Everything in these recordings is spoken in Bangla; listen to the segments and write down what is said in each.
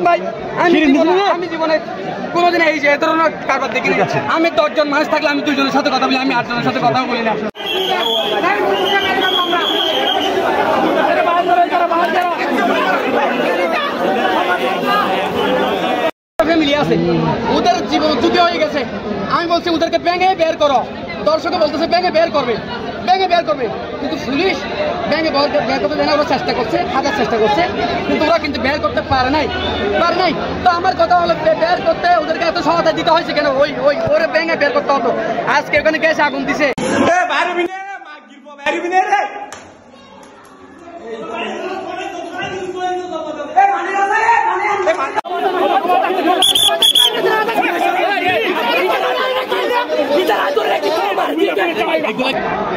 ভাই আমি জীবনে কোনোদিন এই যে ধরনের কারবার দেখি আমি 10 জন মানুষ থাকলে আমি 2 জনের সাথে কথা বলি আমি 8 জনের সাথে কথাও বলি না ফ্যামিলি আছে ওদের জীবন যুদ্ধ হয়ে গেছে আমি বলছি ওদেরকে ব্যাঙে বের করো দর্শকে বলতেছে ব্যাঙে বের করবে কিন্তু পুলিশ ব্যাঙে বের করতে দেয় না ওরা চেষ্টা করছে হাজার চেষ্টা করছে কিন্তু ওরা কিন্তু বের করতে পারে নাই তো আমার কথা হলো বের করতে ওদেরকে এত সহায়তা দিতে হয়েছে কেন ওরে ব্যাঙে বের করতে হতো আজকে ওখানে গ্যাসে আগুন দিছে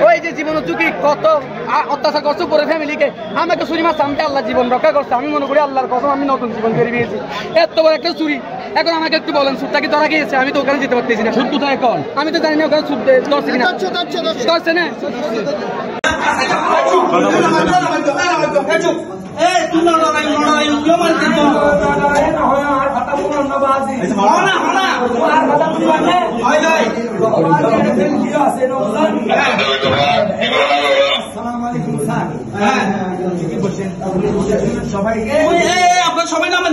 ওই যে জীবন ঝুঁকি কত অত্যাচার করছো পুরো ফ্যামিলিকে আমাকে চুরি মারছে আমি আল্লাহ জীবন রক্ষা করছে আমি মনে করি আল্লাহর কসম আমি নতুন জীবন ফিরে পেয়েছি এত বড় একটা চুরি এখন আমাকে একটু বলেন সুদটা কি ধরা গিয়েছে আমি তো ওখানে যেতে পারতেছি না সুদ কোথায় এখন আমি তো জানি না ওখানে সুদ ধরছে কিনা ধরছে না সবাই নামেন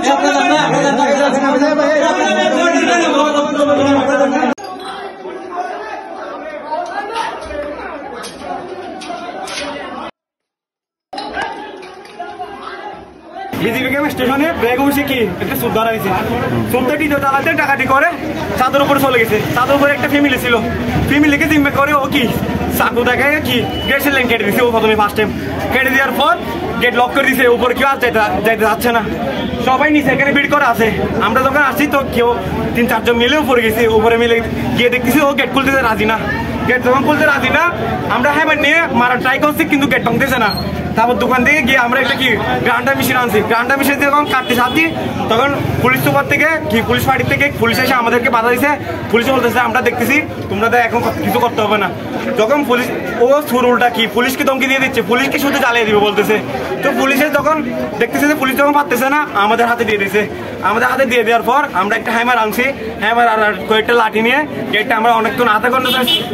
স্টেশনে ব্রেক বসে কি একটা সুদ ধরা হয়েছে সুদটা দ্বিতীয় তালাতে ডাকাতি করে চাঁদের উপরে চলে গেছে চাঁদের উপরে একটা ফ্যামিলি ছিল ফ্যামিলিকে জিম্মে করে ও কি চাকু দেখায় কি গ্যাসের লাইন কেটে দিছে ও প্রথমে ফার্স্ট টাইম কেটে দেওয়ার পর গেট লক করে দিছে উপরে কেউ আর যাইতে যাচ্ছে না সবাই নিচে এখানে ভিড় করে আছে আমরা যখন আসছি তো কেউ 3-4 জন মিলে উপরে গেছি উপরে মিলে গিয়ে দেখতেছি ও গেট খুলতে রাজি না গেট যখন খুলতে রাজি না আমরা হ্যামার নিয়ে মারা ট্রাই করছি কিন্তু গেট ভাঙতেছে না তারপর দোকান থেকে গিয়ে আমরা একটা কি গ্রাউন্ডার মেশিন আনছি গ্রাউন্ডার মেশিন যখন কাটতে সাথী তখন পুলিশ সুপার থেকে কি পুলিশ পার্টি থেকে পুলিশ এসে আমাদেরকে বাধা দিয়েছে পুলিশ বলতেছে আমরা দেখতেছি তোমরা তো এখন কিছু করতে হবে না যখন পুলিশ ও সুর উল্টা কি পুলিশকে ধমকি দিয়ে দিচ্ছে পুলিশকে শুধু জ্বালিয়ে দিবে বলতেছে তো পুলিশের যখন দেখতেছে যে পুলিশ যখন পারতেছে না আমাদের হাতে দিয়ে দিয়েছে আমাদের হাতে দিয়ে দেওয়ার পর আমরা একটা হ্যামার আনছি হ্যামার আর কয়েকটা লাঠি নিয়ে গেটটা আমরা অনেকক্ষণ আধা ঘন্টা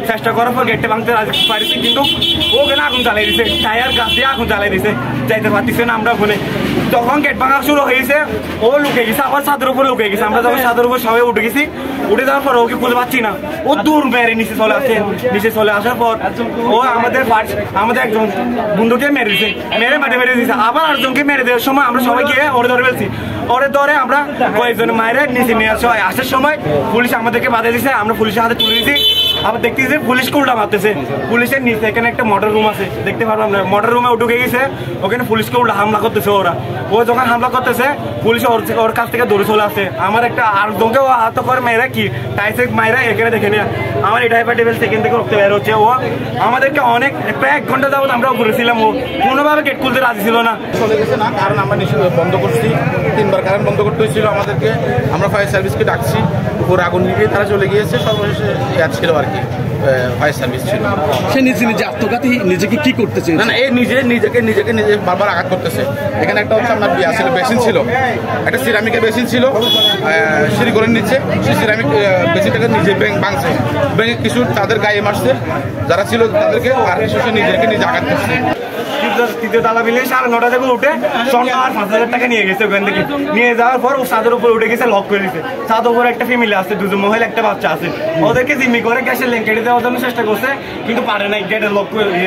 চেষ্টা করার পর গেটটা ভাঙতে পারিছি কিন্তু ওখানে আগুন জ্বালিয়ে দিছে টায়ার গাছ দিয়ে আগুন জ্বালিয়ে দিছে যাইতে পারতেছে না আমরা ওখানে যখন গেট ভাঙা শুরু হয়েছে ও লুকে গেছে আবার ছাদের উপর লুকে গেছে আমরা যখন ছাদের উপর সবাই উঠে গেছি উঠে যাওয়ার পর ওকে খুঁজে পাচ্ছি না ও দূর মেরে নিচে চলে আসার পর ও আমাদের একজন বন্ধুকে মেরে দিছে মেরে দিয়েছে আবার আরেকজনকে মেরে দেওয়ার সময় আমরা সবাই গিয়ে ওরে ধরে ফেলছি ওরে ধরে আমরা কয়েকজন মায়ের নিচে নিয়ে আসার সময় পুলিশ আমাদেরকে বাধা দিয়েছে আমরা পুলিশের হাতে তুলে দিয়েছি আবার দেখতেছি পুলিশকে উল্টা মারতেছে পুলিশের নিচে এখানে একটা মোটর রুম আছে দেখতে পারলাম না মোটর রুমে ঢুকে গেছে ওখানে পুলিশকে উল্টা হামলা করতেছে ওরা ও যখন হামলা করতেছে পুলিশ ওর কাছ থেকে দৌড়ে চলে আসে আমার একটা আরেকজনকে ও হাত করে মেয়েরা কি টাইসে মায়েরা এখানে দেখে নিয়ে আমার এই ড্রাইভার টেবিল সেখান থেকে রক্ত বের হচ্ছে ও আমাদেরকে অনেক প্রায় 1 ঘন্টা যাবত আমরা উপরে ছিলাম ও কোনোভাবে গেট খুলতে রাজি ছিল না চলে গেছে না কারণ আমরা বন্ধ করছি 3বার কারণ বন্ধ করতে হয়েছিল আমাদেরকে আমরা ফায়ার সার্ভিসকে ডাকছি উপরে আগুন নিয়ে তারা চলে গিয়েছে সর্বশেষে ইয়াদ ছিল আর কি ফায়ার সার্ভিস ছিল সে নিজে আত্মঘাতী নিজেকে কি করতেছে না এই নিজেকে বারবার আঘাত করতেছে এখানে একটা হচ্ছে আপনার আসলে বেসিন ছিল একটা সিরামিকের বেসিন ছিল সিঁড়ি করে নিচ্ছে সেই সিরামিক বেসিনটাকে নিজে ভাঙছে ভেঙে কিছু তাদের গায়ে মারছে যারা ছিল তাদেরকে আর কিছু নিজেকে নিজে আঘাত করছে তৃতীয় তালা মিলে 9:30 থেকে উঠে সন্ধ্যা আর 5,000 টাকা নিয়ে গেছে ওখান থেকে নিয়ে যাওয়ার পর ও ছাদের উপরে উঠে গেছে লক করে দিয়েছে ছাদের উপরে একটা ফ্যামিলি আছে 2 জন মহিলা একটা বাচ্চা আছে ওদেরকে জিম্মি করে গ্যাসের লাইন কেটে দেওয়ার জন্য চেষ্টা করছে কিন্তু পারে নাই গেটে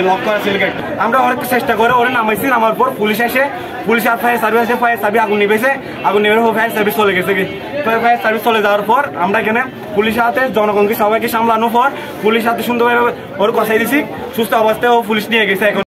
লক করা ছিল গেট আমরা অনেক চেষ্টা করে ওরা নামাইছি নামার পর পুলিশ আর ফায়ার সার্ভিস আগুন নিবেছে আগুন নিবে ফায়ার সার্ভিস চলে গেছে ফায়ার সার্ভিস চলে যাওয়ার পর আমরা এখানে পুলিশের হাতে জনগণকে সবাইকে সামলানোর পর পুলিশ হাতে সুন্দরভাবে ওর কষাই দিছি সুস্থ অবস্থায় ও পুলিশ নিয়ে গেছে এখন